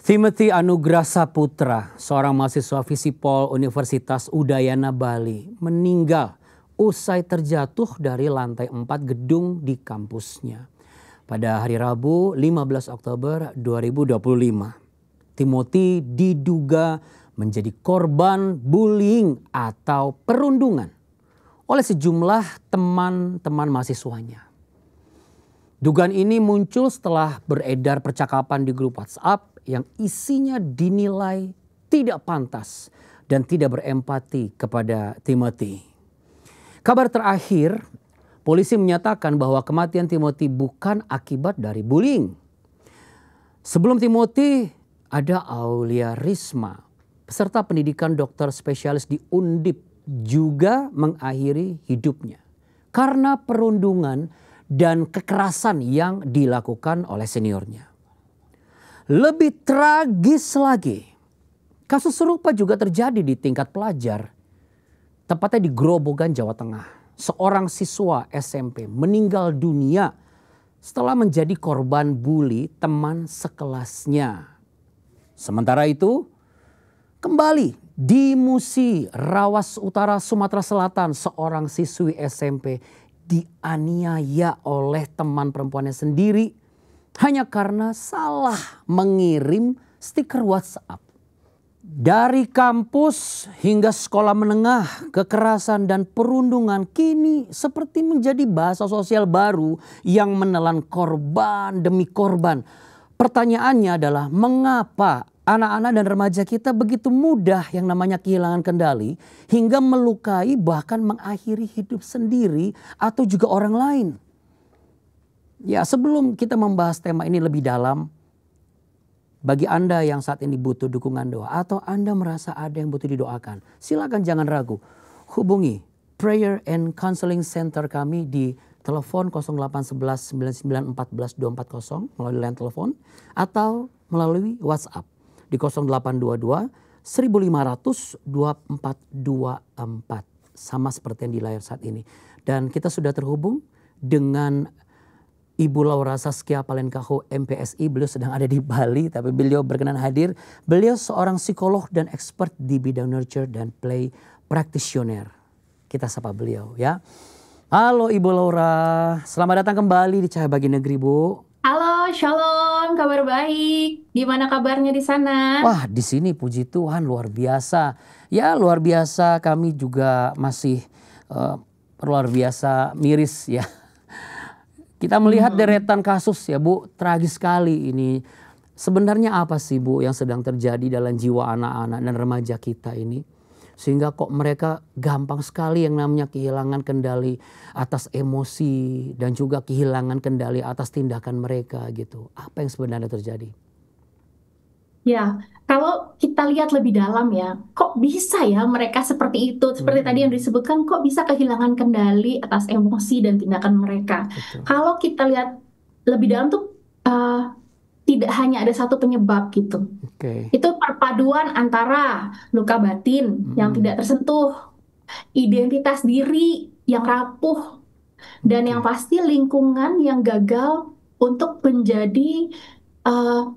Timothy Anugrah Saputra, seorang mahasiswa Visipol Universitas Udayana Bali, meninggal usai terjatuh dari lantai 4 gedung di kampusnya pada hari Rabu 15 Oktober 2025. Timothy diduga menjadi korban bullying atau perundungan oleh sejumlah teman-teman mahasiswanya. Dugaan ini muncul setelah beredar percakapan di grup WhatsApp yang isinya dinilai tidak pantas dan tidak berempati kepada Timothy. Kabar terakhir, polisi menyatakan bahwa kematian Timothy bukan akibat dari bullying. Sebelum Timothy, ada Aulia Risma, peserta pendidikan dokter spesialis di Undip, juga mengakhiri hidupnya karena perundungan dan kekerasan yang dilakukan oleh seniornya. Lebih tragis lagi, kasus serupa juga terjadi di tingkat pelajar, tepatnya di Grobogan, Jawa Tengah. Seorang siswa SMP meninggal dunia setelah menjadi korban bully teman sekelasnya. Sementara itu, kembali di Musi, Rawas Utara, Sumatera Selatan, seorang siswi SMP dianiaya oleh teman perempuannya sendiri hanya karena salah mengirim stiker WhatsApp. Dari kampus hingga sekolah menengah, kekerasan dan perundungan kini seperti menjadi bahasa sosial baru yang menelan korban demi korban. Pertanyaannya adalah mengapa anak-anak dan remaja kita begitu mudah yang namanya kehilangan kendali hingga melukai bahkan mengakhiri hidup sendiri atau juga orang lain. Ya, sebelum kita membahas tema ini lebih dalam, bagi Anda yang saat ini butuh dukungan doa atau Anda merasa ada yang butuh didoakan, silakan jangan ragu. Hubungi Prayer and Counseling Center kami di telepon 0811 9914 240 melalui line telepon atau melalui WhatsApp di 0822 1500 2424, sama seperti yang di layar saat ini. Dan kita sudah terhubung dengan Ibu Laura Saskia Palenkaho MPSI. Beliau sedang ada di Bali tapi beliau berkenan hadir. Beliau seorang psikolog dan expert di bidang nurture dan play practitioner. Kita sapa beliau ya. Halo Ibu Laura, selamat datang kembali di Cahaya Bagi Negeri, Bu. Halo, shalom, kabar baik. Gimana kabarnya di sana? Wah, di sini puji Tuhan luar biasa. Ya, luar biasa, kami juga masih luar biasa miris ya. Kita melihat deretan kasus ya Bu, tragis sekali ini. Sebenarnya apa sih Bu yang sedang terjadi dalam jiwa anak-anak dan remaja kita ini? Sehingga kok mereka gampang sekali yang namanya kehilangan kendali atas emosi dan juga kehilangan kendali atas tindakan mereka gitu. Apa yang sebenarnya terjadi? Ya, kalau kita lihat lebih dalam ya, kok bisa ya mereka seperti itu? Seperti tadi yang disebutkan, kok bisa kehilangan kendali atas emosi dan tindakan mereka? Betul. Kalau kita lihat lebih dalam tuh tidak hanya ada satu penyebab gitu. Itu perpaduan antara luka batin yang tidak tersentuh, identitas diri yang rapuh, dan yang pasti lingkungan yang gagal untuk menjadi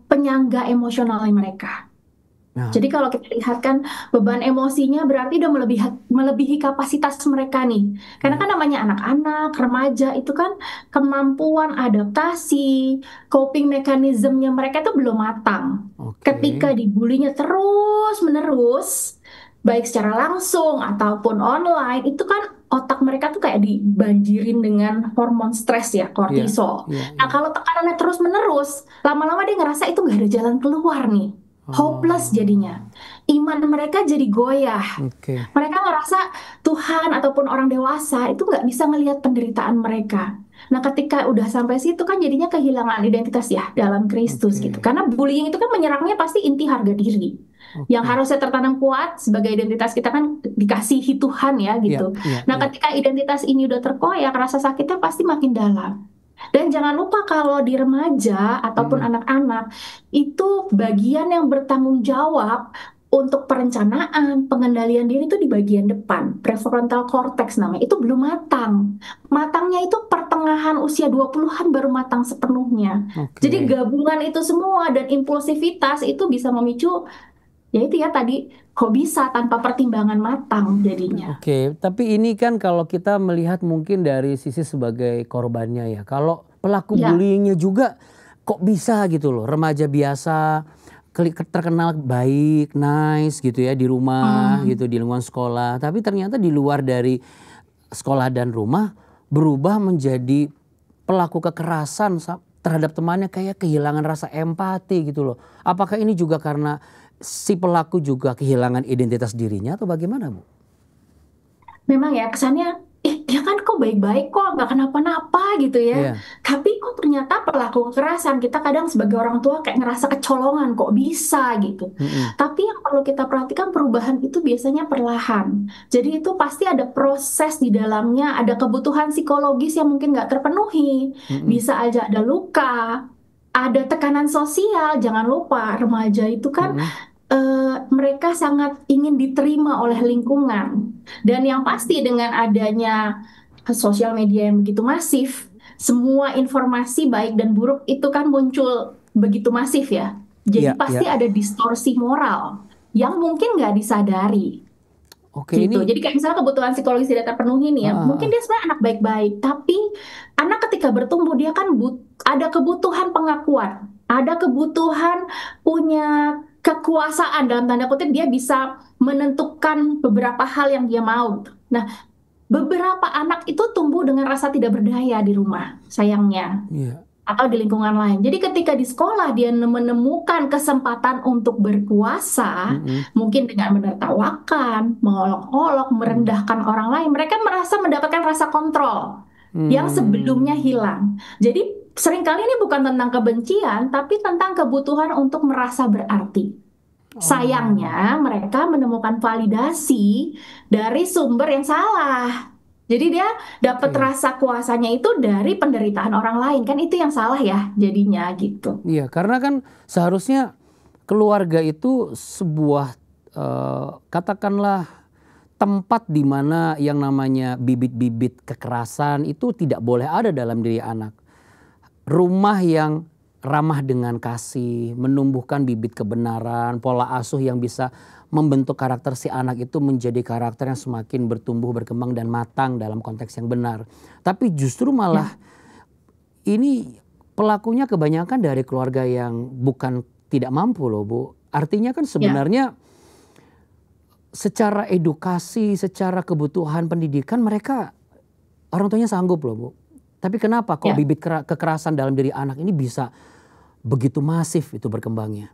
penyangga emosionalnya mereka. Nah, Jadi kalau kita lihat kan beban emosinya berarti udah melebihi kapasitas mereka nih. Karena kan namanya anak-anak, remaja itu kan kemampuan adaptasi, coping mekanismenya mereka itu belum matang. Ketika dibulinya terus-menerus, baik secara langsung ataupun online, itu kan otak mereka tuh kayak dibanjirin dengan hormon stres ya, kortisol. Nah kalau tekanannya terus-menerus, lama-lama dia ngerasa itu gak ada jalan keluar nih. Hopeless jadinya. Iman mereka jadi goyah. Mereka ngerasa Tuhan ataupun orang dewasa itu nggak bisa ngelihat penderitaan mereka. Nah ketika udah sampai situ kan jadinya kehilangan identitas ya dalam Kristus gitu. Karena bullying itu kan menyerangnya pasti inti harga diri. Yang harusnya tertanam kuat sebagai identitas kita kan dikasihi Tuhan ya gitu. Nah ketika identitas ini udah terkoyak, rasa sakitnya pasti makin dalam. Dan jangan lupa kalau di remaja ataupun anak-anak itu bagian yang bertanggung jawab untuk perencanaan, pengendalian diri itu di bagian depan, prefrontal cortex namanya, itu belum matang. Matangnya itu pertengahan usia 20-an baru matang sepenuhnya. Jadi Oke. gabungan itu semua dan impulsivitas itu bisa memicu, ya itu ya tadi, kok bisa tanpa pertimbangan matang jadinya. Oke, tapi ini kan kalau kita melihat mungkin dari sisi sebagai korbannya ya. Kalau pelaku Ya, bullyingnya juga kok bisa gitu loh, remaja biasa terkenal baik, nice gitu ya di rumah hmm, gitu, di lingkungan sekolah. Tapi ternyata di luar dari sekolah dan rumah berubah menjadi pelaku kekerasan terhadap temannya, kayak kehilangan rasa empati gitu loh. Apakah ini juga karena si pelaku juga kehilangan identitas dirinya atau bagaimana, Bu? memang ya kesannya, dia kan kok baik-baik kok, nggak kenapa-napa gitu ya. Iya. Tapi kok ternyata pelaku kekerasan, kita kadang sebagai orang tua kayak ngerasa kecolongan, kok bisa gitu. Mm-mm. Tapi yang perlu kita perhatikan perubahan itu biasanya perlahan. Jadi itu pasti ada proses di dalamnya, ada kebutuhan psikologis yang mungkin nggak terpenuhi. Mm-mm. Bisa aja ada luka, ada tekanan sosial. Jangan lupa remaja itu kan Mm-mm. mereka sangat ingin diterima oleh lingkungan. Dan yang pasti dengan adanya sosial media yang begitu masif, semua informasi baik dan buruk itu kan muncul begitu masif ya. Jadi Iya, pasti iya. ada distorsi moral yang mungkin nggak disadari Oke, gitu. ini Jadi kayak misalnya kebutuhan psikologis tidak terpenuhi nih ah, ya, ah, mungkin ah. dia sebenarnya anak baik-baik, tapi anak ketika bertumbuh dia kan ada kebutuhan pengakuan, ada kebutuhan punya kekuasaan dalam tanda kutip dia bisa menentukan beberapa hal yang dia mau. Nah, beberapa anak itu tumbuh dengan rasa tidak berdaya di rumah, sayangnya Iya. atau di lingkungan lain. Jadi ketika di sekolah dia menemukan kesempatan untuk berkuasa, Mm-mm. mungkin dengan menertawakan, mengolok-olok, Mm. merendahkan orang lain, mereka merasa mendapatkan rasa kontrol yang sebelumnya Hmm. hilang. Jadi seringkali ini bukan tentang kebencian, tapi tentang kebutuhan untuk merasa berarti. Oh, Sayangnya mereka menemukan validasi dari sumber yang salah. Jadi dia dapat oke. rasa kuasanya itu dari penderitaan orang lain. Kan itu yang salah ya jadinya gitu. Iya, karena kan seharusnya keluarga itu sebuah katakanlah tempat di mana yang namanya bibit-bibit kekerasan itu tidak boleh ada dalam diri anak. Rumah yang ramah dengan kasih, menumbuhkan bibit kebenaran, pola asuh yang bisa membentuk karakter si anak itu menjadi karakter yang semakin bertumbuh, berkembang dan matang dalam konteks yang benar. Tapi justru malah Ya, ini pelakunya kebanyakan dari keluarga yang bukan tidak mampu loh, Bu. Artinya kan ya, sebenarnya secara edukasi, secara kebutuhan pendidikan mereka orang tuanya sanggup loh, Bu. Tapi kenapa kok ya. bibit kekerasan dalam diri anak ini bisa begitu masif itu berkembangnya?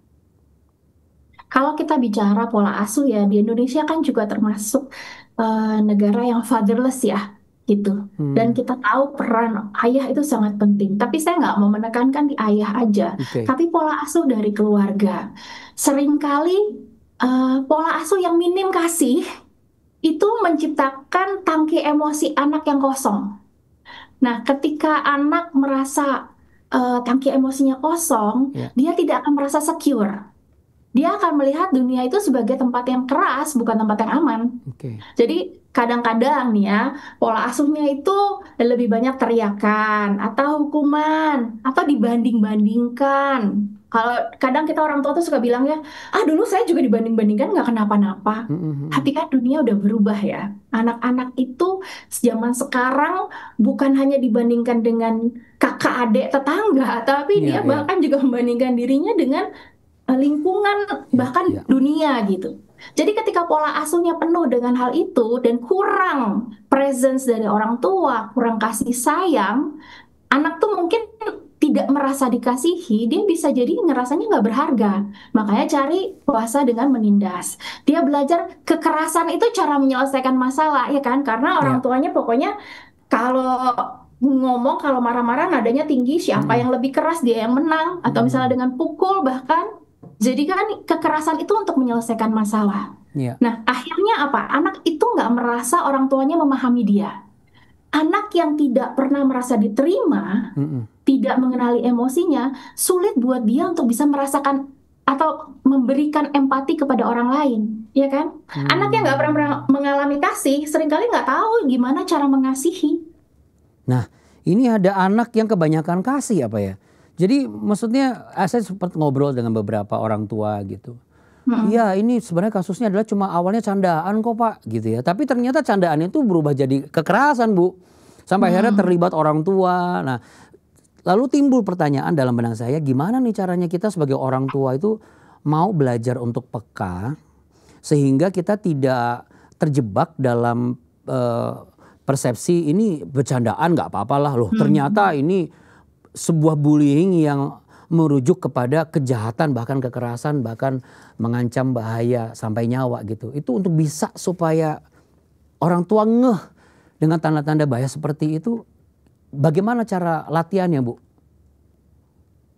Kalau kita bicara pola asuh ya di Indonesia kan juga termasuk negara yang fatherless ya gitu. Dan Hmm, kita tahu peran ayah itu sangat penting. Tapi saya nggak mau menekankan di ayah aja, oke. tapi pola asuh dari keluarga. Seringkali pola asuh yang minim kasih itu menciptakan tangki emosi anak yang kosong. Nah, ketika anak merasa tangki emosinya kosong, Ya, dia tidak akan merasa secure. Dia akan melihat dunia itu sebagai tempat yang keras, bukan tempat yang aman. oke. Jadi kadang-kadang nih ya, pola asuhnya itu lebih banyak teriakan atau hukuman atau dibanding-bandingkan. Kalau kadang kita orang tua tuh suka bilang ya, dulu saya juga dibanding-bandingkan nggak kenapa-napa. Mm, mm, Tapi mm. kan dunia udah berubah ya. Anak-anak itu zaman sekarang bukan hanya dibandingkan dengan kakak adik tetangga, tapi Iya, dia iya, bahkan juga membandingkan dirinya dengan lingkungan iya, bahkan iya. dunia gitu. Jadi ketika pola asuhnya penuh dengan hal itu dan kurang presence dari orang tua, kurang kasih sayang, anak tuh mungkin tidak merasa dikasihi, dia bisa jadi ngerasanya nggak berharga. Makanya cari kuasa dengan menindas. Dia belajar kekerasan itu cara menyelesaikan masalah, ya kan? Karena orang Iya. tuanya pokoknya kalau ngomong, kalau marah-marah nadanya tinggi, Mm, siapa mm, yang lebih keras dia yang menang. mm, Atau misalnya mm. dengan pukul bahkan. Jadi kan kekerasan itu untuk menyelesaikan masalah. Iya. Nah, akhirnya apa? Anak itu nggak merasa orang tuanya memahami dia. Anak yang tidak pernah merasa diterima, Mm, mm. tidak mengenali emosinya, sulit buat dia untuk bisa merasakan atau memberikan empati kepada orang lain, ya kan? Anak yang nggak pernah mengalami kasih, seringkali nggak tahu gimana cara mengasihi. Nah, ini ada anak yang kebanyakan kasih apa ya? Jadi maksudnya saya sempat ngobrol dengan beberapa orang tua gitu. Iya, ini sebenarnya kasusnya adalah cuma awalnya candaan kok Pak gitu ya. Tapi ternyata candaan itu berubah jadi kekerasan Bu. Sampai akhirnya terlibat orang tua. Nah, lalu timbul pertanyaan dalam benak saya, gimana nih caranya kita sebagai orang tua itu mau belajar untuk peka sehingga kita tidak terjebak dalam persepsi ini bercandaan nggak apa-apalah loh. Ternyata ini sebuah bullying yang merujuk kepada kejahatan, bahkan kekerasan, bahkan mengancam bahaya sampai nyawa gitu. Itu untuk bisa supaya orang tua ngeh dengan tanda-tanda bahaya seperti itu. Bagaimana cara latihannya Bu?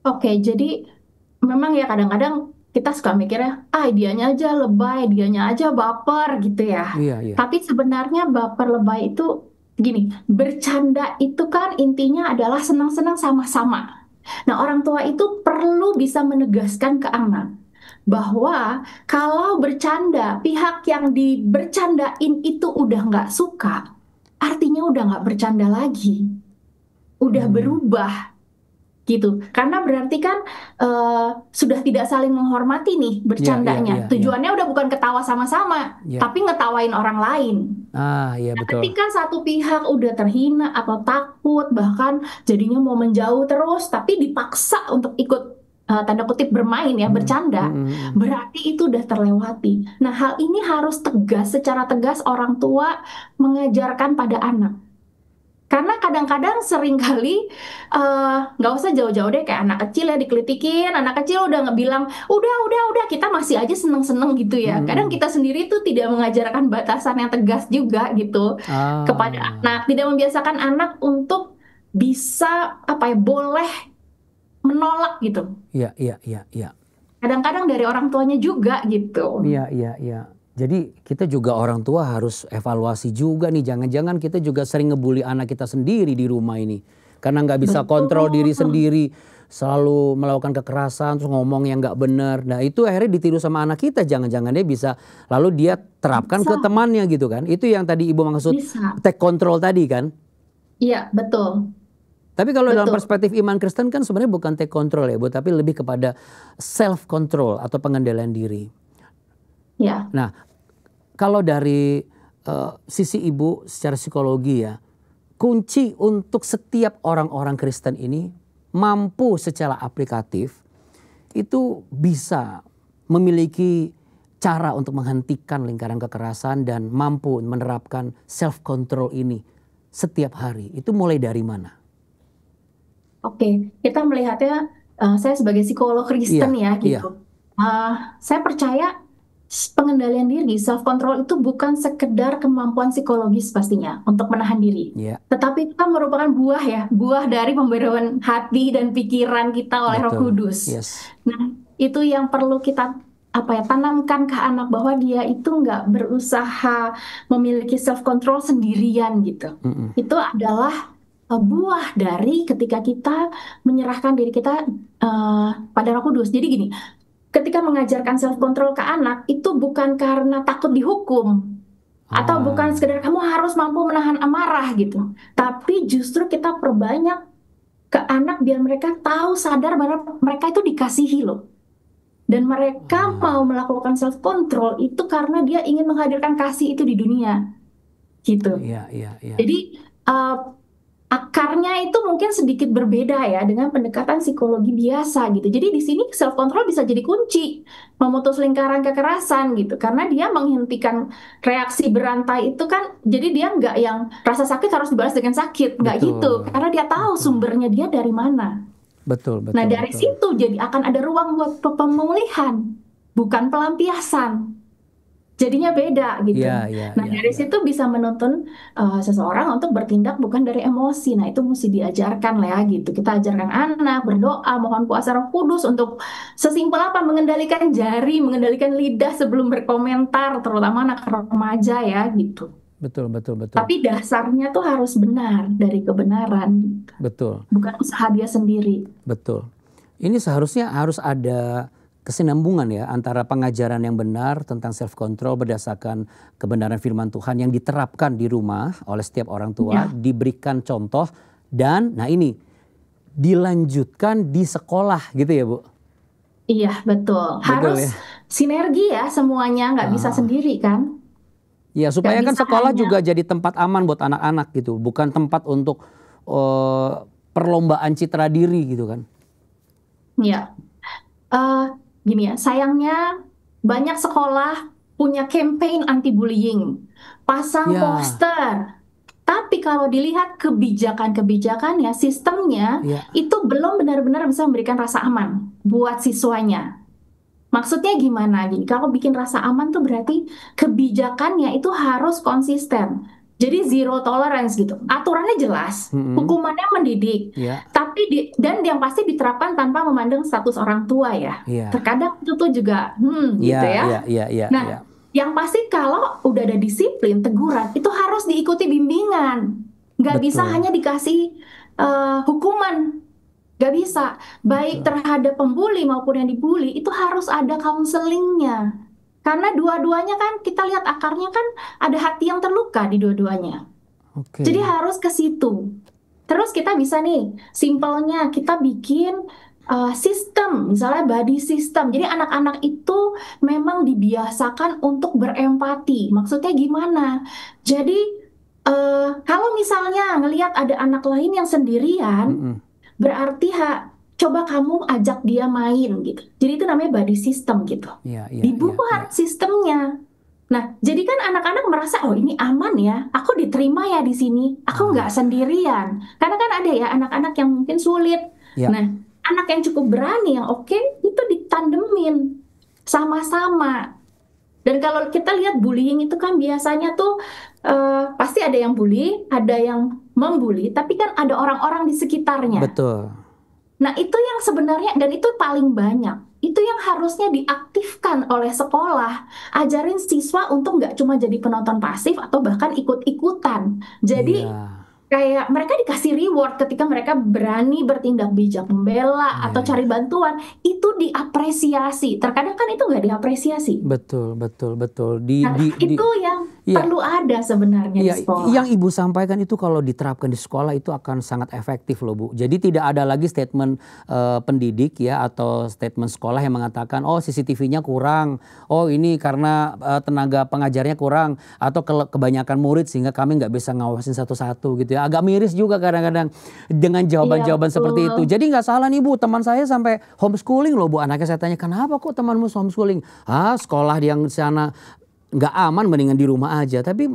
Oke, jadi memang ya kadang-kadang kita suka mikirnya, dianya aja lebay, dianya aja baper gitu ya. Iya, iya. Tapi sebenarnya baper lebay itu gini, bercanda itu kan intinya adalah senang-senang sama-sama. Nah, orang tua itu perlu bisa menegaskan ke anak bahwa kalau bercanda, pihak yang dibercandain itu udah nggak suka, artinya udah nggak bercanda lagi, udah berubah gitu. Karena berarti kan sudah tidak saling menghormati nih bercandanya. Iya. Tujuannya udah bukan ketawa sama-sama, Iya. tapi ngetawain orang lain. Iya Nah, betul. ketika satu pihak udah terhina atau takut, bahkan jadinya mau menjauh terus, tapi dipaksa untuk ikut tanda kutip bermain ya, bercanda, berarti itu udah terlewati. Nah, hal ini harus tegas, secara tegas orang tua mengajarkan pada anak. Karena kadang-kadang seringkali nggak usah jauh-jauh deh, kayak anak kecil ya dikelitikin, anak kecil udah ngebilang, udah, kita masih aja seneng-seneng gitu ya. Kadang kita sendiri tuh tidak mengajarkan batasan yang tegas juga gitu kepada anak, tidak membiasakan anak untuk bisa boleh menolak gitu. Iya. Kadang-kadang dari orang tuanya juga gitu. Iya. Jadi kita juga orang tua harus evaluasi juga nih. Jangan-jangan kita juga sering ngebully anak kita sendiri di rumah ini. Karena nggak bisa kontrol diri sendiri. Selalu melakukan kekerasan, terus ngomong yang nggak benar. Nah itu akhirnya ditiru sama anak kita. Jangan-jangan dia bisa, lalu dia terapkan ke temannya gitu kan. Itu yang tadi Ibu maksud take control tadi kan. Iya, betul. Tapi kalau dalam perspektif iman Kristen kan sebenarnya bukan take control ya Bu. Tapi lebih kepada self control atau pengendalian diri. Ya. Nah, kalau dari sisi Ibu secara psikologi ya, kunci untuk setiap orang-orang Kristen ini mampu secara aplikatif itu bisa memiliki cara untuk menghentikan lingkaran kekerasan dan mampu menerapkan self control ini setiap hari. Itu mulai dari mana? Oke, kita melihatnya saya sebagai psikolog Kristen ya gitu. Saya percaya pengendalian diri, self control itu bukan sekedar kemampuan psikologis pastinya untuk menahan diri. Tetapi itu kan merupakan buah dari pembaruan hati dan pikiran kita oleh Roh Kudus. Nah, itu yang perlu kita tanamkan ke anak, bahwa dia itu nggak berusaha memiliki self control sendirian gitu. Itu adalah buah dari ketika kita menyerahkan diri kita pada Roh Kudus. Jadi gini, ketika mengajarkan self control ke anak itu bukan karena takut dihukum atau bukan sekedar kamu harus mampu menahan amarah gitu, tapi justru kita perbanyak ke anak biar mereka tahu, sadar bahwa mereka itu dikasihi loh, dan mereka mau melakukan self control itu karena dia ingin menghadirkan kasih itu di dunia gitu. Jadi akarnya itu mungkin sedikit berbeda ya dengan pendekatan psikologi biasa gitu. Jadi di sini self control bisa jadi kunci memutus lingkaran kekerasan gitu, karena dia menghentikan reaksi berantai itu kan. Jadi dia nggak yang rasa sakit harus dibalas dengan sakit, nggak gitu, karena dia tahu sumbernya dia dari mana. Nah dari situ jadi akan ada ruang buat pemulihan, bukan pelampiasan. Jadinya beda gitu. Dari situ bisa menuntun seseorang untuk bertindak bukan dari emosi. Nah itu mesti diajarkan lah ya gitu. Kita ajarkan anak berdoa, mohon kuasa Roh Kudus untuk sesimpel apa mengendalikan jari, mengendalikan lidah sebelum berkomentar, terutama anak remaja ya gitu. Betul. Tapi dasarnya tuh harus benar, dari kebenaran. Betul. Bukan usaha dia sendiri. Betul. Ini seharusnya harus ada kesinambungan ya antara pengajaran yang benar tentang self control berdasarkan kebenaran firman Tuhan yang diterapkan di rumah oleh setiap orang tua, diberikan contoh dan nah ini dilanjutkan di sekolah gitu ya Bu. Iya, betul. Harus ya? Sinergi ya semuanya, nggak bisa sendiri kan? Ya supaya kan sekolah hanya... juga jadi tempat aman buat anak-anak gitu, bukan tempat untuk perlombaan citra diri gitu kan. Ya. Gini ya, sayangnya banyak sekolah punya campaign anti-bullying, pasang poster. Tapi kalau dilihat kebijakan-kebijakannya, sistemnya itu belum benar-benar bisa memberikan rasa aman buat siswanya. Maksudnya gimana? Gini, kalau bikin rasa aman tuh berarti kebijakannya itu harus konsisten. Jadi zero tolerance gitu. Aturannya jelas, hukumannya mendidik. Tapi dan yang pasti diterapkan tanpa memandang status orang tua ya. Terkadang itu tuh juga gitu ya. Nah, yang pasti kalau udah ada disiplin, teguran, itu harus diikuti bimbingan. Nggak bisa hanya dikasih hukuman. Gak bisa, baik terhadap pembuli maupun yang dibully itu harus ada counselingnya. Karena dua-duanya kan kita lihat akarnya kan ada hati yang terluka di dua-duanya. Jadi harus ke situ. Terus kita bisa nih, simpelnya kita bikin sistem, misalnya body system. Jadi anak-anak itu memang dibiasakan untuk berempati. Maksudnya gimana? Jadi kalau misalnya ngelihat ada anak lain yang sendirian, berarti coba kamu ajak dia main gitu. Jadi itu namanya body system gitu. Dibuat sistemnya. Nah, jadi kan anak-anak merasa oh ini aman ya, aku diterima ya di sini, aku nggak sendirian. Karena kan ada ya anak-anak yang mungkin sulit. Nah, anak yang cukup berani yang oke itu ditandemin sama-sama. Dan kalau kita lihat bullying itu kan biasanya tuh pasti ada yang bully, ada yang membuli, tapi kan ada orang-orang di sekitarnya. Betul. Nah itu yang sebenarnya, dan itu paling banyak, itu yang harusnya diaktifkan oleh sekolah. Ajarin siswa untuk nggak cuma jadi penonton pasif atau bahkan ikut-ikutan. Jadi kayak mereka dikasih reward ketika mereka berani bertindak bijak, membela atau cari bantuan, itu diapresiasi. Terkadang kan itu nggak diapresiasi. Betul. Itu yang perlu ada sebenarnya di sekolah. Yang Ibu sampaikan itu kalau diterapkan di sekolah itu akan sangat efektif loh Bu. Jadi tidak ada lagi statement pendidik ya atau statement sekolah yang mengatakan oh CCTV-nya kurang, oh ini karena tenaga pengajarnya kurang atau kebanyakan murid sehingga kami nggak bisa ngawasin satu-satu gitu ya. Agak miris juga kadang-kadang dengan jawaban-jawaban seperti itu. Jadi nggak salah nih Bu, teman saya sampai homeschooling loh Bu. Anaknya saya tanya kenapa kok temanmu homeschooling? Sekolah yang di sana nggak aman, mendingan di rumah aja. Tapi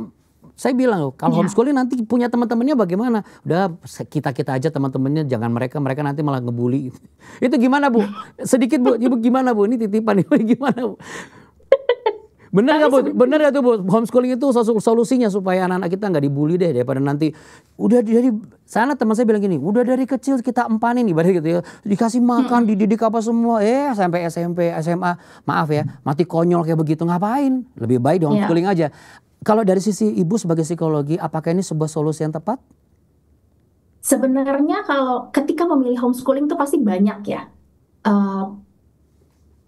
saya bilang loh, kalau homeschooling nanti punya teman-temannya bagaimana? Udah kita aja teman-temannya, jangan mereka nanti malah ngebully. Itu gimana Bu? Sedikit Bu, Ibu gimana Bu? Ini titipan ini gimana Bu? Bener nggak Bu? Bener ya tuh Bu? Homeschooling itu solusinya supaya anak-anak kita nggak dibully deh, daripada nanti udah dari sana. Teman saya bilang gini, udah dari kecil kita empanin ibarat gitu ya, dikasih makan, dididik apa semua, sampai SMP, SMA, maaf ya, mati konyol kayak begitu, ngapain? Lebih baik di homeschooling aja. Kalau dari sisi Ibu sebagai psikologi, apakah ini sebuah solusi yang tepat? Sebenarnya kalau ketika memilih homeschooling itu pasti banyak ya.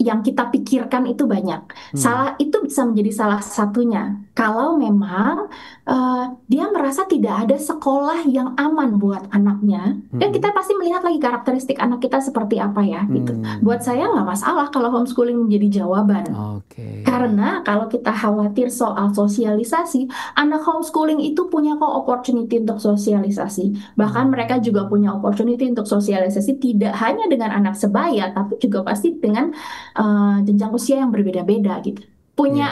Yang kita pikirkan itu banyak. Itu bisa menjadi salah satunya. Kalau memang dia merasa tidak ada sekolah yang aman buat anaknya, dan kita pasti melihat lagi karakteristik anak kita seperti apa ya gitu. Buat saya nggak masalah kalau homeschooling menjadi jawaban. Karena kalau kita khawatir soal sosialisasi, anak homeschooling itu punya kok opportunity untuk sosialisasi. Bahkan mereka juga punya opportunity untuk sosialisasi tidak hanya dengan anak sebaya, tapi juga pasti dengan jenjang usia yang berbeda-beda gitu. Punya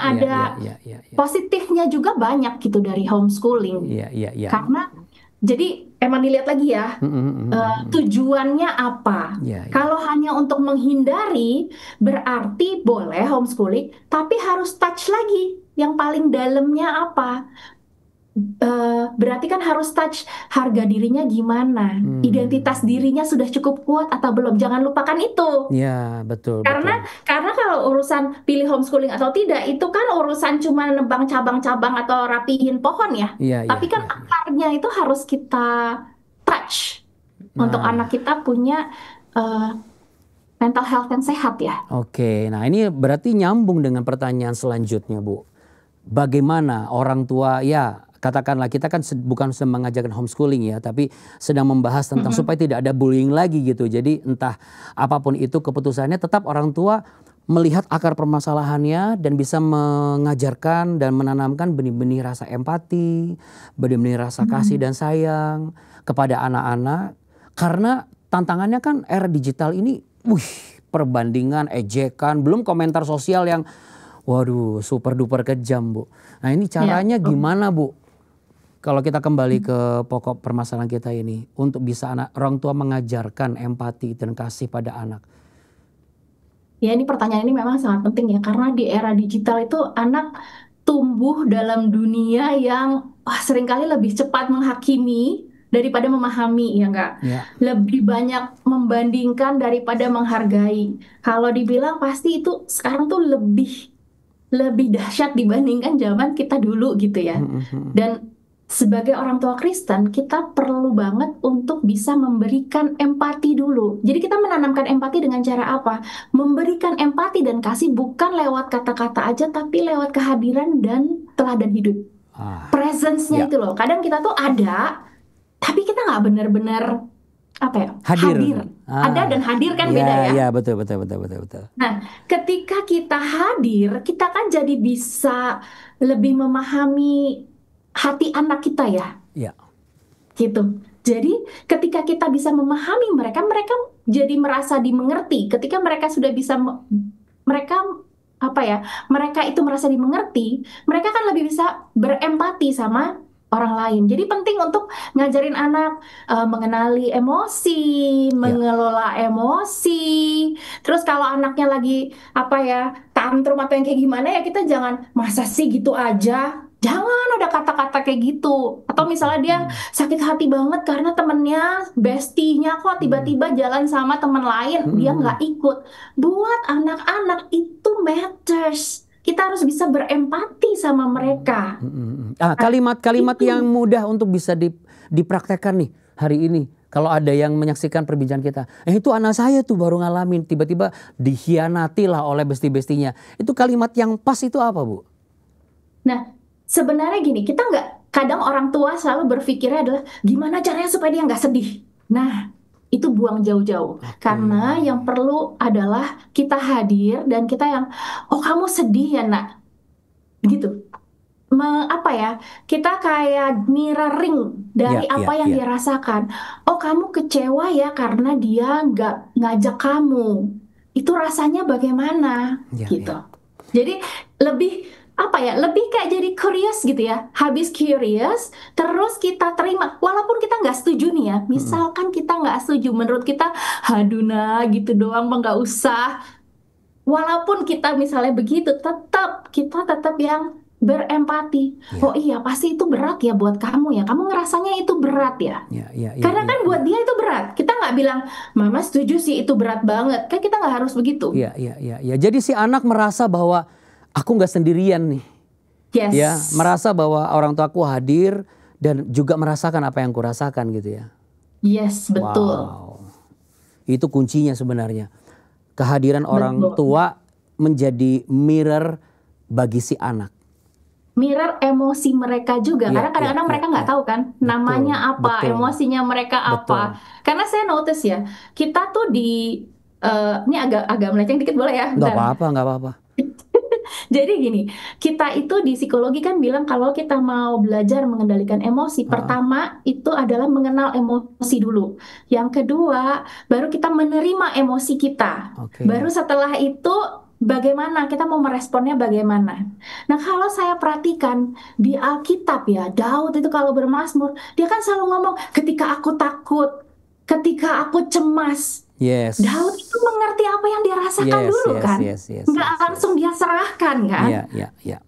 positifnya juga banyak gitu dari homeschooling. Karena jadi emang dilihat lagi ya tujuannya apa. Kalau hanya untuk menghindari berarti boleh homeschooling, tapi harus touch lagi yang paling dalamnya apa. Berarti kan harus touch harga dirinya gimana, identitas dirinya sudah cukup kuat atau belum. Jangan lupakan itu. Ya betul. Karena kalau urusan pilih homeschooling atau tidak itu kan urusan cuma nebang cabang-cabang atau rapihin pohon ya. Tapi kan akarnya itu harus kita touch untuk anak kita punya mental health yang sehat ya. Oke, nah ini berarti nyambung dengan pertanyaan selanjutnya, Bu. Bagaimana orang tua, ya katakanlah kita kan bukan sedang mengajarkan homeschooling ya, tapi sedang membahas tentang supaya tidak ada bullying lagi gitu. Jadi entah apapun itu keputusannya, tetap orang tua melihat akar permasalahannya dan bisa mengajarkan dan menanamkan benih-benih rasa empati, benih-benih rasa kasih dan sayang kepada anak-anak. Karena tantangannya kan era digital ini, perbandingan, ejekan, belum komentar sosial yang waduh super duper kejam, Bu. Nah ini caranya gimana, Bu? Kalau kita kembali ke pokok permasalahan kita ini, untuk bisa orang tua mengajarkan empati dan kasih pada anak. Ya, ini pertanyaan ini memang sangat penting ya, karena di era digital itu anak tumbuh dalam dunia yang seringkali lebih cepat menghakimi daripada memahami, ya enggak? Ya. Lebih banyak membandingkan daripada menghargai. Kalau dibilang pasti itu sekarang tuh lebih dahsyat dibandingkan zaman kita dulu gitu ya. Dan sebagai orang tua Kristen, kita perlu banget untuk bisa memberikan empati dulu. Jadi kita menanamkan empati dengan cara apa? Memberikan empati dan kasih bukan lewat kata-kata aja, tapi lewat kehadiran dan teladan hidup. Presence-nya itu loh. Kadang kita tuh ada, tapi kita nggak benar-benar hadir. Ada dan hadir kan beda ya. Iya, betul. Nah, ketika kita hadir, kita kan jadi bisa lebih memahami hati anak kita ya. Iya. Gitu. Jadi ketika kita bisa memahami mereka jadi merasa dimengerti. Ketika mereka sudah bisa mereka itu merasa dimengerti, mereka kan lebih bisa berempati sama orang lain. Jadi penting untuk ngajarin anak mengenali emosi, mengelola emosi. Terus kalau anaknya lagi tantrum atau yang kayak gimana ya, kita jangan masa sih gitu aja. Jangan ada kata-kata kayak gitu. Atau misalnya dia sakit hati banget karena temennya, bestinya kok tiba-tiba jalan sama teman lain, dia nggak ikut. Buat anak-anak itu matters. Kita harus bisa berempati sama mereka. Kalimat-kalimat yang mudah untuk bisa dipraktekkan nih hari ini. Kalau ada yang menyaksikan perbincangan kita, itu anak saya tuh baru ngalamin tiba-tiba dikhianati lah oleh besti-bestinya. Itu kalimat yang pas itu apa, Bu? Nah, sebenarnya gini, kadang orang tua selalu berpikirnya adalah gimana caranya supaya dia nggak sedih. Nah, itu buang jauh-jauh. Karena yang perlu adalah kita hadir dan kita yang, kamu sedih ya nak, begitu. Kita kayak mirroring dari apa yang dia rasakan. Kamu kecewa ya karena dia nggak ngajak kamu. Itu rasanya bagaimana, gitu. Jadi lebih kayak jadi curious gitu ya. Habis curious, terus kita terima. Walaupun kita nggak setuju nih ya. Misalkan kita nggak setuju, menurut kita, haduna gitu doang, nggak usah. Walaupun kita misalnya begitu, kita tetap yang berempati. Oh iya, pasti itu berat ya buat kamu ya. Kamu ngerasanya itu berat ya. Karena kan buat dia itu berat. Kita nggak bilang, mama setuju sih itu berat banget. Kan kita nggak harus begitu. Iya. Jadi si anak merasa bahwa aku nggak sendirian nih. Yes. Ya, merasa bahwa orang tuaku hadir dan juga merasakan apa yang kurasakan gitu ya. Yes, betul. Wow. Itu kuncinya sebenarnya. Kehadiran orang tua menjadi mirror bagi si anak. Mirror emosi mereka juga, karena kadang-kadang mereka nggak tahu kan namanya apa, emosinya mereka apa. Karena saya notice ya, kita tuh ini agak melenceng dikit boleh ya? Nggak apa-apa. Jadi gini, kita itu di psikologi kan bilang kalau kita mau belajar mengendalikan emosi, pertama itu adalah mengenal emosi dulu. Yang kedua, baru kita menerima emosi kita. Baru setelah itu bagaimana kita mau meresponnya bagaimana. Nah, kalau saya perhatikan di Alkitab ya, Daud itu kalau bermazmur, dia kan selalu ngomong ketika aku takut, ketika aku cemas. Yes. Daud itu mengerti apa yang dia rasakan dulu kan. Nggak langsung dia serahkan kan.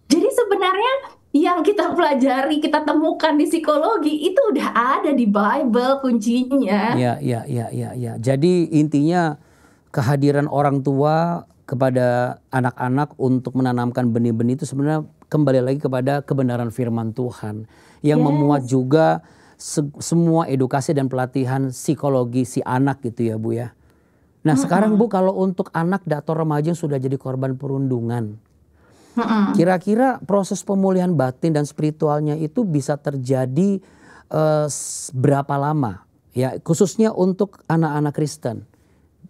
Jadi sebenarnya yang kita pelajari, kita temukan di psikologi itu udah ada di Bible kuncinya. Iya. Jadi intinya kehadiran orang tua kepada anak-anak untuk menanamkan benih-benih itu sebenarnya kembali lagi kepada kebenaran firman Tuhan yang memuat juga semua edukasi dan pelatihan psikologi si anak gitu ya Bu ya. Nah sekarang Bu, Mm-mm. kalau untuk anak atau remaja yang sudah jadi korban perundungan, Mm-mm. kira-kira proses pemulihan batin dan spiritualnya itu bisa terjadi berapa lama? Ya, khususnya untuk anak-anak Kristen.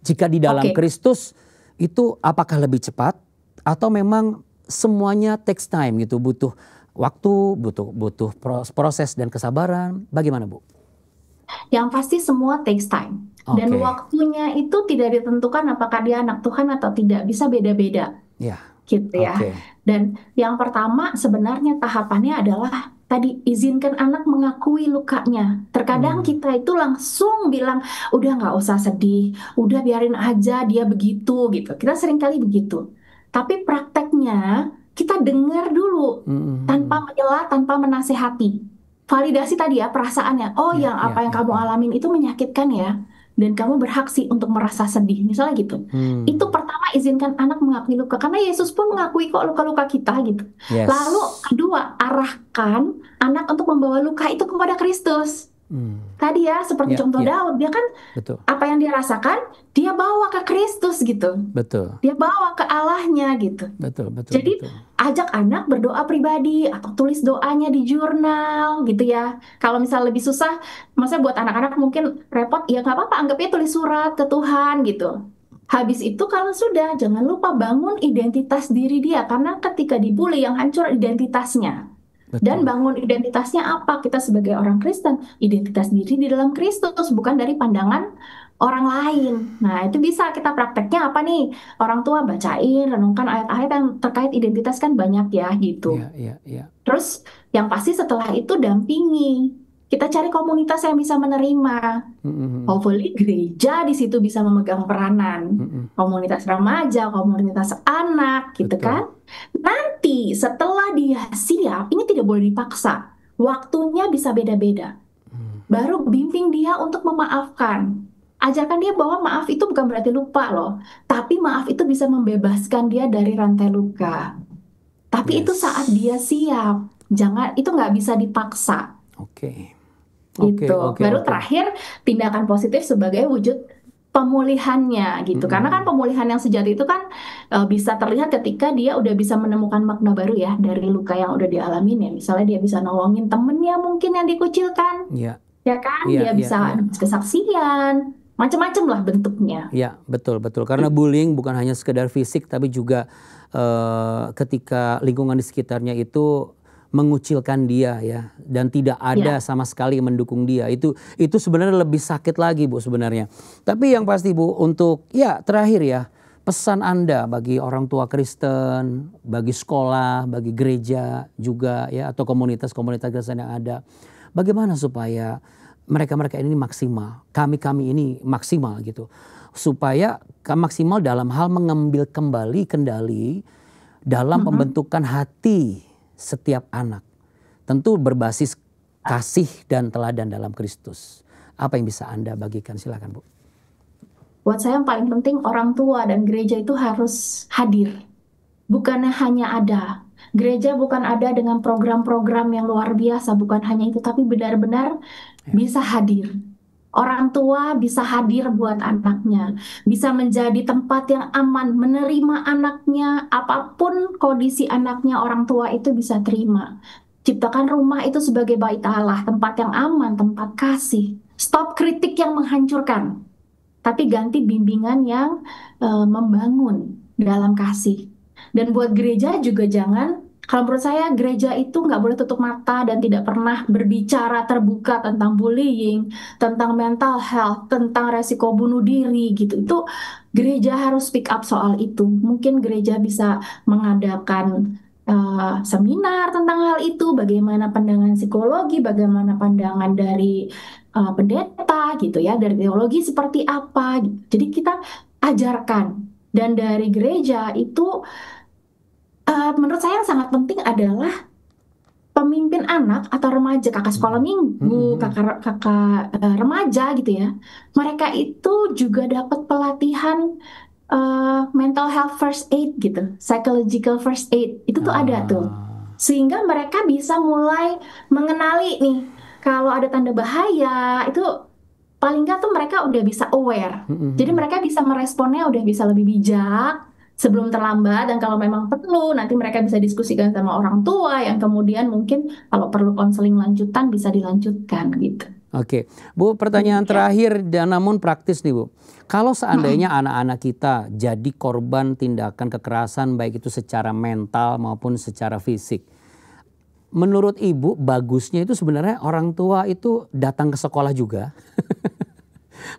Jika di dalam Oke. Kristus itu apakah lebih cepat atau memang semuanya takes time gitu, butuh waktu, butuh proses dan kesabaran. Bagaimana Bu? Yang pasti semua takes time. Dan Oke, waktunya itu tidak ditentukan apakah dia anak Tuhan atau tidak, bisa beda-beda ya, gitu ya. oke. Dan yang pertama sebenarnya tahapannya adalah tadi izinkan anak mengakui lukanya. Terkadang Hmm, kita itu langsung bilang, udah nggak usah sedih, udah biarin aja dia begitu gitu. Kita seringkali begitu. Tapi prakteknya kita dengar dulu hmm, hmm, hmm. tanpa menyela, tanpa menasehati. Validasi tadi ya perasaannya. Oh, Ya, yang ya, apa yang ya, kamu ya. alamin itu menyakitkan ya. Dan kamu berhak sih untuk merasa sedih. Misalnya gitu. Itu Hmm, pertama izinkan anak mengakui luka. Karena Yesus pun mengakui kok luka-luka kita gitu. Lalu yes. kedua, arahkan anak untuk membawa luka itu kepada Kristus. Hmm, Tadi ya, seperti ya, contoh ya, Daud, dia kan betul, apa yang dia rasakan, dia bawa ke Kristus gitu. betul, Dia bawa ke Allahnya gitu. betul, betul, Jadi betul. ajak anak berdoa pribadi atau tulis doanya di jurnal gitu ya. Kalau misal lebih susah, maksudnya buat anak-anak mungkin repot, ya nggak apa-apa, anggapnya tulis surat ke Tuhan gitu. Habis itu kalau sudah, jangan lupa bangun identitas diri dia. Karena ketika dibully yang hancur identitasnya. Dan Betul. bangun identitasnya apa? Kita sebagai orang Kristen, identitas diri di dalam Kristus, bukan dari pandangan orang lain. Nah, itu bisa kita prakteknya apa nih? Orang tua bacain, renungkan ayat-ayat yang terkait identitas kan banyak ya gitu. Ya, ya, ya. Terus yang pasti setelah itu dampingi. Kita cari komunitas yang bisa menerima. Mm-mm, Hopefully gereja di situ bisa memegang peranan. mm-mm. Komunitas remaja, komunitas anak gitu Betul. kan. Nanti setelah dia siap, ini tidak boleh dipaksa. Waktunya bisa beda-beda. Hmm, Baru bimbing dia untuk memaafkan. Ajarkan dia bahwa maaf itu bukan berarti lupa loh. Tapi maaf itu bisa membebaskan dia dari rantai luka. Tapi itu saat yes. dia siap. Jangan, itu nggak bisa dipaksa. Oke. Gitu. Oke, oke, Baru oke. terakhir tindakan positif sebagai wujud pemulihannya gitu. Karena kan Mm-mm. pemulihan yang sejati itu kan bisa terlihat ketika dia udah bisa menemukan makna baru ya dari luka yang udah dialamin ya. Misalnya dia bisa nolongin temennya mungkin yang dikucilkan, Ya, ya kan? ya, Dia ya, bisa ya. kesaksian, macam-macam lah bentuknya. Ya, betul, betul. Karena bullying bukan hanya sekedar fisik, tapi juga ketika lingkungan di sekitarnya itu mengucilkan dia ya, dan tidak ada Ya, sama sekali yang mendukung dia. Itu sebenarnya lebih sakit lagi Bu sebenarnya. Tapi yang pasti Bu, untuk ya terakhir ya, pesan Anda bagi orang tua Kristen, bagi sekolah, bagi gereja juga ya, atau komunitas-komunitas Kristen yang ada. Bagaimana supaya mereka-mereka ini maksimal, kami-kami ini maksimal gitu. Supaya maksimal dalam hal mengambil kembali kendali dalam mm-mm. pembentukan hati setiap anak. Tentu berbasis kasih dan teladan dalam Kristus. Apa yang bisa Anda bagikan? Silakan Bu. Buat saya yang paling penting orang tua dan gereja itu harus hadir. Bukannya hanya ada. Gereja bukan ada dengan program-program yang luar biasa, bukan hanya itu, tapi benar-benar Ya, bisa hadir. Orang tua bisa hadir buat anaknya, bisa menjadi tempat yang aman, menerima anaknya, apapun kondisi anaknya, orang tua itu bisa terima. Ciptakan rumah itu sebagai bait Allah, tempat yang aman, tempat kasih. Stop kritik yang menghancurkan, tapi ganti bimbingan yang membangun dalam kasih. Dan buat gereja juga jangan, kalau menurut saya gereja itu nggak boleh tutup mata dan tidak pernah berbicara terbuka tentang bullying, tentang mental health, tentang resiko bunuh diri gitu. Itu gereja harus speak up soal itu. Mungkin gereja bisa mengadakan seminar tentang hal itu, bagaimana pandangan psikologi, bagaimana pandangan dari pendeta gitu ya, dari teologi seperti apa. Jadi kita ajarkan. Dan dari gereja itu menurut saya yang sangat penting adalah pemimpin anak atau remaja, kakak sekolah mm, mm, minggu, mm. kakak kakak remaja gitu ya. Mereka itu juga dapat pelatihan mental health first aid gitu, psychological first aid. Itu tuh ada tuh. Ah, Sehingga mereka bisa mulai mengenali nih kalau ada tanda bahaya itu paling nggak tuh mereka udah bisa aware. Jadi mereka bisa meresponnya udah bisa lebih bijak sebelum terlambat, dan kalau memang perlu nanti mereka bisa diskusikan sama orang tua yang kemudian mungkin kalau perlu konseling lanjutan bisa dilanjutkan gitu. Oke, Bu, pertanyaan terakhir dan namun praktis nih, Bu. Kalau seandainya anak-anak kita jadi korban tindakan kekerasan baik itu secara mental maupun secara fisik, menurut Ibu bagusnya itu sebenarnya orang tua itu datang ke sekolah juga,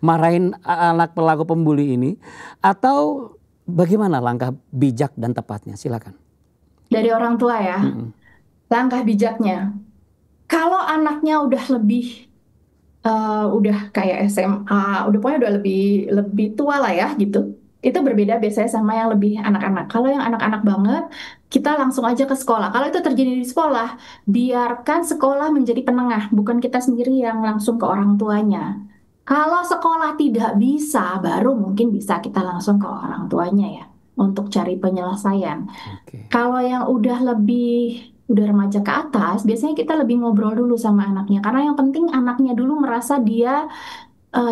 marahin anak pelaku pembuli ini, atau bagaimana langkah bijak dan tepatnya? Silakan. Dari orang tua ya, langkah bijaknya. Kalau anaknya udah lebih udah kayak SMA, udah pokoknya udah lebih lebih tua lah ya gitu. Itu berbeda biasanya sama yang lebih anak-anak. Kalau yang anak-anak banget, kita langsung aja ke sekolah. Kalau itu terjadi di sekolah, biarkan sekolah menjadi penengah, bukan kita sendiri yang langsung ke orang tuanya. Kalau sekolah tidak bisa, baru mungkin bisa kita langsung ke orang tuanya ya, untuk cari penyelesaian. Oke. Kalau yang udah remaja ke atas, biasanya kita lebih ngobrol dulu sama anaknya, karena yang penting anaknya dulu merasa dia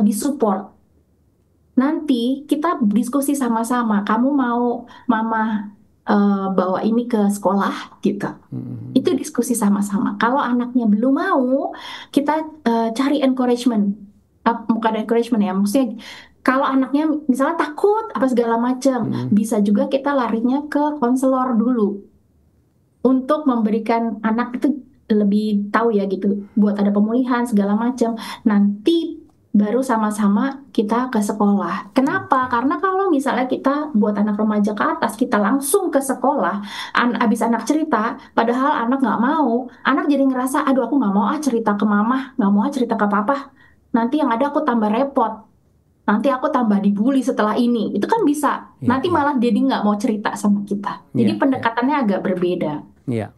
disupport. Nanti kita diskusi sama-sama, kamu mau mama bawa ini ke sekolah gitu. Itu diskusi sama-sama. Kalau anaknya belum mau, kita cari encouragement. Bukan encouragement ya, maksudnya kalau anaknya misalnya takut apa segala macam, bisa juga kita larinya ke konselor dulu untuk memberikan anak itu lebih tahu ya gitu, buat ada pemulihan segala macam. Nanti baru sama-sama kita ke sekolah. Kenapa? Karena kalau misalnya kita buat anak remaja ke atas, kita langsung ke sekolah, abis anak cerita, padahal anak nggak mau, anak jadi ngerasa, aduh aku nggak mau cerita ke mama, nggak mau cerita ke papa. Nanti yang ada aku tambah repot. Nanti aku tambah dibully setelah ini. Itu kan bisa. Nanti malah jadi nggak mau cerita sama kita. Jadi pendekatannya agak berbeda. Iya.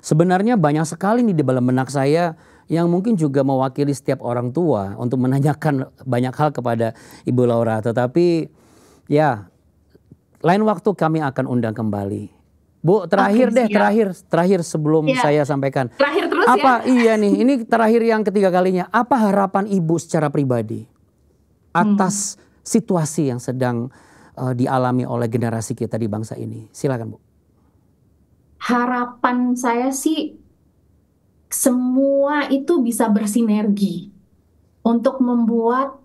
Sebenarnya banyak sekali nih di dalam benak saya yang mungkin juga mewakili setiap orang tua untuk menanyakan banyak hal kepada Ibu Laura. Tetapi ya lain waktu kami akan undang kembali. Bu, terakhir deh, terakhir sebelum saya sampaikan. Terakhir terus apa, iya nih, ini terakhir yang ketiga kalinya. Apa harapan Ibu secara pribadi atas situasi yang sedang dialami oleh generasi kita di bangsa ini? Silakan, Bu. Harapan saya sih semua itu bisa bersinergi untuk membuat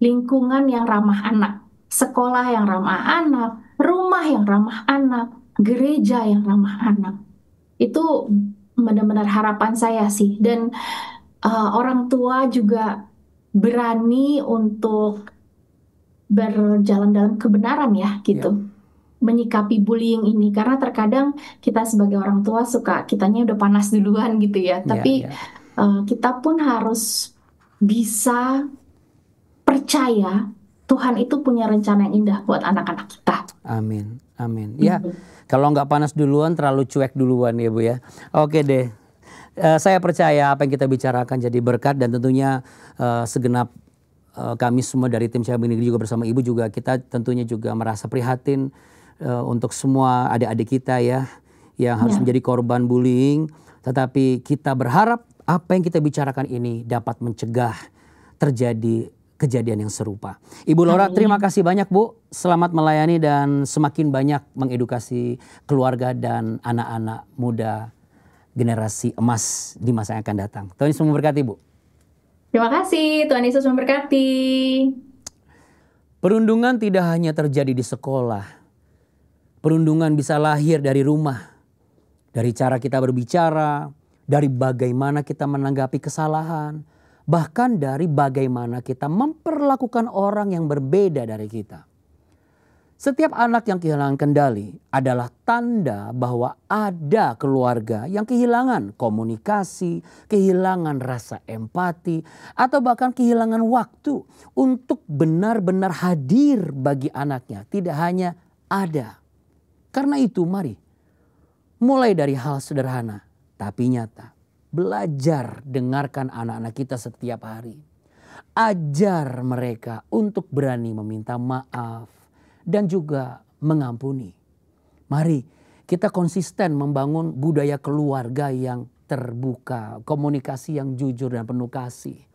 lingkungan yang ramah anak, sekolah yang ramah anak, rumah yang ramah anak, gereja yang ramah anak. Itu benar-benar harapan saya sih. Dan orang tua juga berani untuk berjalan dalam kebenaran ya gitu. Menyikapi bullying ini, karena terkadang kita sebagai orang tua suka kitanya udah panas duluan gitu ya, tapi kita pun harus bisa percaya Tuhan itu punya rencana yang indah buat anak-anak kita. Amin, amin. Ya, kalau nggak panas duluan terlalu cuek duluan ya Bu ya. Oke deh, saya percaya apa yang kita bicarakan jadi berkat, dan tentunya segenap kami semua dari tim Cahaya Benih juga bersama Ibu juga, kita tentunya juga merasa prihatin untuk semua adik-adik kita ya yang harus menjadi korban bullying. Tetapi kita berharap apa yang kita bicarakan ini dapat mencegah terjadi kejadian yang serupa. Ibu Laura, terima kasih banyak Bu. Selamat melayani dan semakin banyak mengedukasi keluarga dan anak-anak muda generasi emas di masa yang akan datang. Tuhan Yesus memberkati Bu. Terima kasih, Tuhan Yesus memberkati. Perundungan tidak hanya terjadi di sekolah. Perundungan bisa lahir dari rumah, dari cara kita berbicara, dari bagaimana kita menanggapi kesalahan, bahkan dari bagaimana kita memperlakukan orang yang berbeda dari kita. Setiap anak yang kehilangan kendali adalah tanda bahwa ada keluarga yang kehilangan komunikasi, kehilangan rasa empati, atau bahkan kehilangan waktu untuk benar-benar hadir bagi anaknya, tidak hanya ada. Karena itu mari mulai dari hal sederhana tapi nyata. Belajar dengarkan anak-anak kita setiap hari. Ajar mereka untuk berani meminta maaf dan juga mengampuni. Mari kita konsisten membangun budaya keluarga yang terbuka, komunikasi yang jujur dan penuh kasih.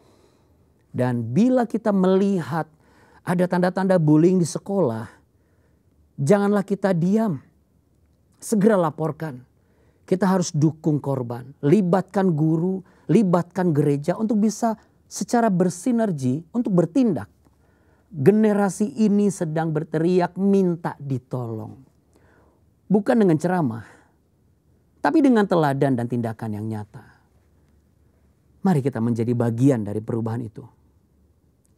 Dan bila kita melihat ada tanda-tanda bullying di sekolah, janganlah kita diam. Segera laporkan. Kita harus dukung korban, libatkan guru, libatkan gereja untuk bisa secara bersinergi untuk bertindak. Generasi ini sedang berteriak minta ditolong. Bukan dengan ceramah, tapi dengan teladan dan tindakan yang nyata. Mari kita menjadi bagian dari perubahan itu.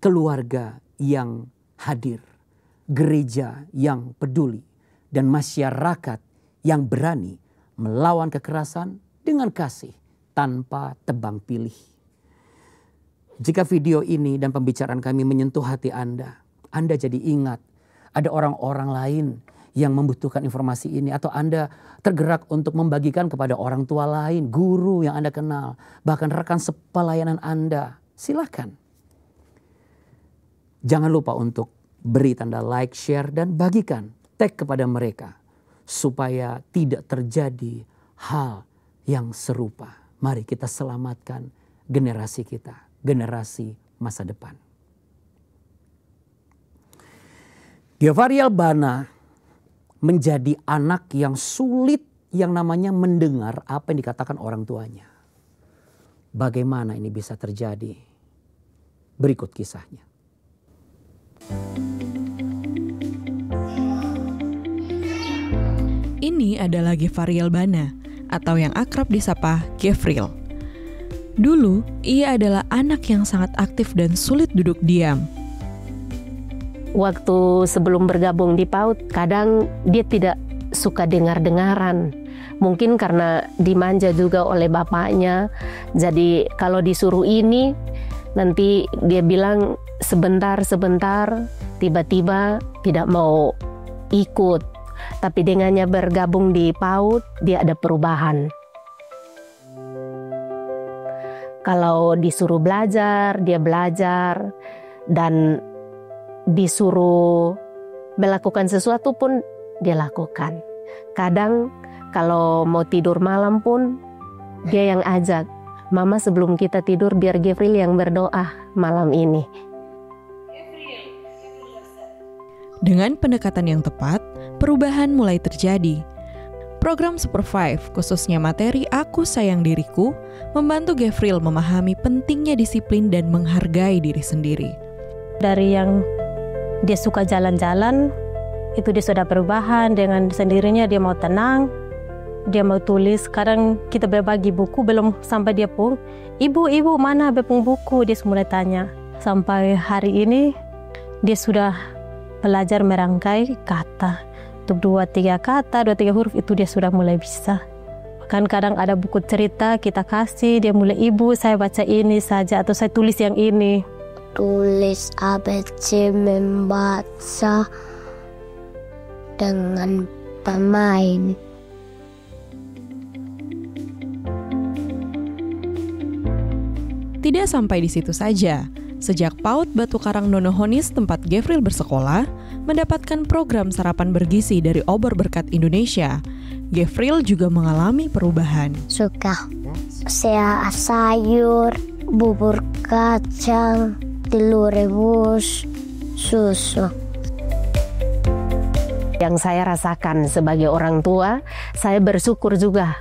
Keluarga yang hadir, gereja yang peduli, dan masyarakat yang berani melawan kekerasan dengan kasih tanpa tebang pilih. Jika video ini dan pembicaraan kami menyentuh hati Anda jadi ingat ada orang-orang lain yang membutuhkan informasi ini, atau Anda tergerak untuk membagikan kepada orang tua lain, guru yang Anda kenal, bahkan rekan sepelayanan Anda, silakan. Jangan lupa untuk beri tanda like, share, dan bagikan, tag kepada mereka, supaya tidak terjadi hal yang serupa. Mari kita selamatkan generasi kita, generasi masa depan. Gefariel Bana menjadi anak yang sulit yang namanya mendengar apa yang dikatakan orang tuanya. Bagaimana ini bisa terjadi? Berikut kisahnya. Ini adalah Gefariel Bana, atau yang akrab disapa Gefril. Dulu, ia adalah anak yang sangat aktif dan sulit duduk diam. Waktu sebelum bergabung di PAUD, kadang dia tidak suka dengar-dengaran. Mungkin karena dimanja juga oleh bapaknya. Jadi kalau disuruh ini, nanti dia bilang sebentar, tiba-tiba tidak mau ikut. Tapi dengannya bergabung di PAUD, dia ada perubahan. Kalau disuruh belajar, dia belajar. Dan disuruh melakukan sesuatu pun dia lakukan. Kadang kalau mau tidur malam pun dia yang ajak, "Mama sebelum kita tidur biar Gefril yang berdoa malam ini." Dengan pendekatan yang tepat, perubahan mulai terjadi. Program Super 5, khususnya materi Aku Sayang Diriku, membantu Gefril memahami pentingnya disiplin dan menghargai diri sendiri. Dari yang dia suka jalan-jalan, itu dia sudah perubahan. Dengan sendirinya dia mau tenang, dia mau tulis. Sekarang kita berbagi buku, belum sampai dia pun, Ibu mana bepung buku? Dia mulai tanya. Sampai hari ini dia sudah belajar merangkai kata. Untuk 2-3 kata, 2-3 huruf itu dia sudah mulai bisa. Bahkan kadang ada buku cerita kita kasih, dia mulai, "Ibu saya baca ini saja," atau "Saya tulis yang ini." Tulis ABC membaca dengan pemain. Tidak sampai di situ saja. Sejak PAUD Batu Karang Nonohonis tempat Gefril bersekolah, mendapatkan program sarapan bergizi dari Obor Berkat Indonesia, Gefril juga mengalami perubahan. Suka sayur, bubur kacang, telur rebus, susu. Yang saya rasakan sebagai orang tua, saya bersyukur juga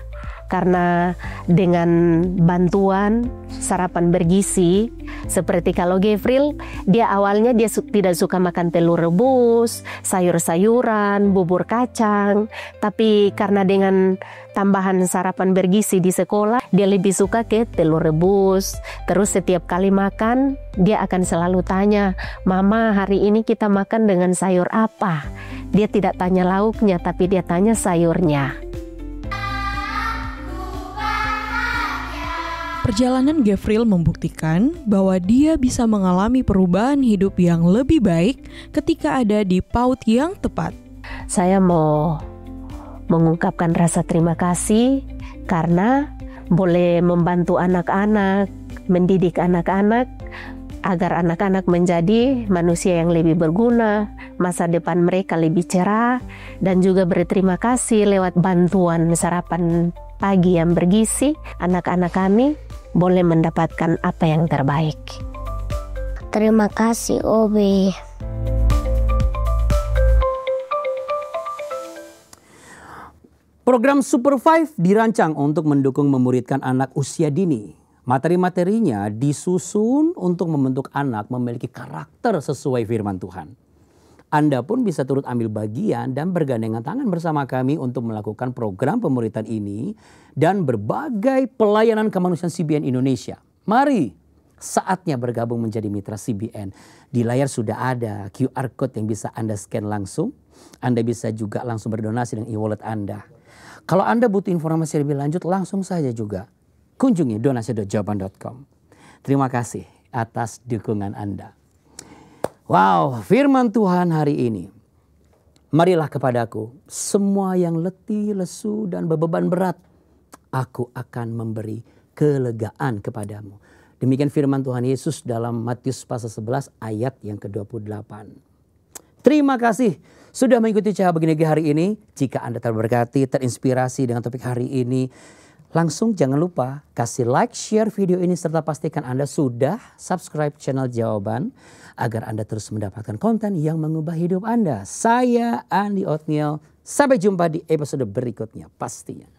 karena dengan bantuan sarapan bergizi, seperti kalau Gefril, dia awalnya dia tidak suka makan telur rebus, sayur-sayuran, bubur kacang, tapi karena dengan tambahan sarapan bergizi di sekolah, dia lebih suka ke telur rebus. Terus setiap kali makan, dia akan selalu tanya, "Mama, hari ini kita makan dengan sayur apa?" Dia tidak tanya lauknya, tapi dia tanya sayurnya. Perjalanan Gefril membuktikan bahwa dia bisa mengalami perubahan hidup yang lebih baik ketika ada di PAUD yang tepat. Saya mau mengungkapkan rasa terima kasih karena boleh membantu anak-anak, mendidik anak-anak agar anak-anak menjadi manusia yang lebih berguna, masa depan mereka lebih cerah, dan juga berterima kasih lewat bantuan sarapan pagi yang bergizi, anak-anak kami boleh mendapatkan apa yang terbaik. Terima kasih Obi. Program Super 5 dirancang untuk mendukung memuridkan anak usia dini. Materi-materinya disusun untuk membentuk anak memiliki karakter sesuai firman Tuhan. Anda pun bisa turut ambil bagian dan bergandengan tangan bersama kami untuk melakukan program pemuritan ini dan berbagai pelayanan kemanusiaan CBN Indonesia. Mari, saatnya bergabung menjadi mitra CBN. Di layar sudah ada QR Code yang bisa Anda scan langsung. Anda bisa juga langsung berdonasi dengan e-wallet Anda. Kalau Anda butuh informasi lebih lanjut, langsung saja juga kunjungi donasi.jawaban.com. Terima kasih atas dukungan Anda. Wow, firman Tuhan hari ini. Marilah kepadaku semua yang letih, lesu, dan beban berat. Aku akan memberi kelegaan kepadamu. Demikian firman Tuhan Yesus dalam Matius pasal 11 ayat yang ke-28. Terima kasih sudah mengikuti Cahaya Bagi Negeri hari ini. Jika Anda terberkati, terinspirasi dengan topik hari ini, langsung jangan lupa kasih like, share video ini, serta pastikan Anda sudah subscribe channel Jawaban agar Anda terus mendapatkan konten yang mengubah hidup Anda. Saya Andi Othniel, sampai jumpa di episode berikutnya pastinya.